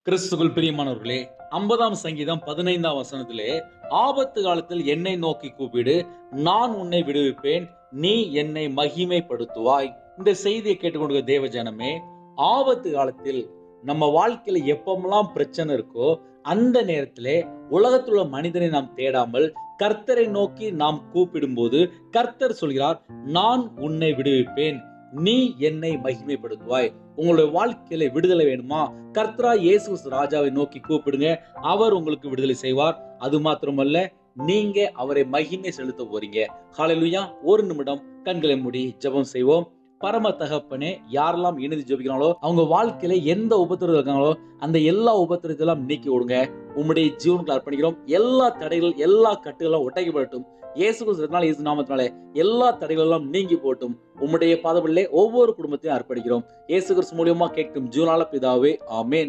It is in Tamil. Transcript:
கிறிஸ்துக்குள் பிரியமானவர்களே, 50ஆம் சங்கீதம் 15ஆம் வசனத்திலே, ஆபத்து காலத்தில் என்னை நோக்கி கூப்பிடு, நான் உன்னை விடுவிப்பேன், நீ என்னை மகிமைப்படுத்துவாய். இந்த செய்தியை கேட்டுக்கொண்டிருக்கிற தேவ ஜனமே, ஆபத்து காலத்தில் நம்ம வாழ்க்கையில எப்பமெல்லாம் பிரச்சனை இருக்கோ, அந்த நேரத்திலே உலகத்தில் உள்ள மனிதனை நாம் தேடாமல் கர்த்தரை நோக்கி நாம் கூப்பிடும்போது, கர்த்தர் சொல்கிறார், நான் உன்னை விடுவிப்பேன், நீ என்னை மகிமைப்படுத்துவாய். உங்களுடைய வாழ்க்கையில விடுதலை வேணுமா? கர்த்தராகிய இயேசு கிறிஸ்து ராஜாவை நோக்கி கூப்பிடுங்க. அவர் உங்களுக்கு விடுதலை செய்வார். அது மாத்திரமல்ல, நீங்க அவரை மகிமை செலுத்த போறீங்க. ஹல்லேலூயா. ஒரு நிமிடம் கண்களை மூடி ஜெபம் செய்வோம். பரம தகப்பனே, யாரெல்லாம் இணைந்து ஜெபிக்கிறாங்களோ அவங்க வாழ்க்கையில எந்த உபத்திரவம் இருக்காங்களோ அந்த எல்லா உபத்திரத்தையும் நீக்கி விடுங்க. உம்முடைய ஜீவனுக்கு அர்ப்பணிக்கிறோம். எல்லா தடைகள், எல்லா கட்டுகளும் உடைக்கப்படட்டும். இயேசு கிறிஸ்து இயேசு நாமத்தினாலே எல்லா தடைகளெல்லாம் நீங்கி போட்டும். உம்முடைய பாதபடியிலே ஒவ்வொரு குடும்பத்தையும் அர்ப்பணிக்கிறோம். இயேசு கிறிஸ்து மூலியமா கேட்கும் ஜீவனால பிதாவே, ஆமென்.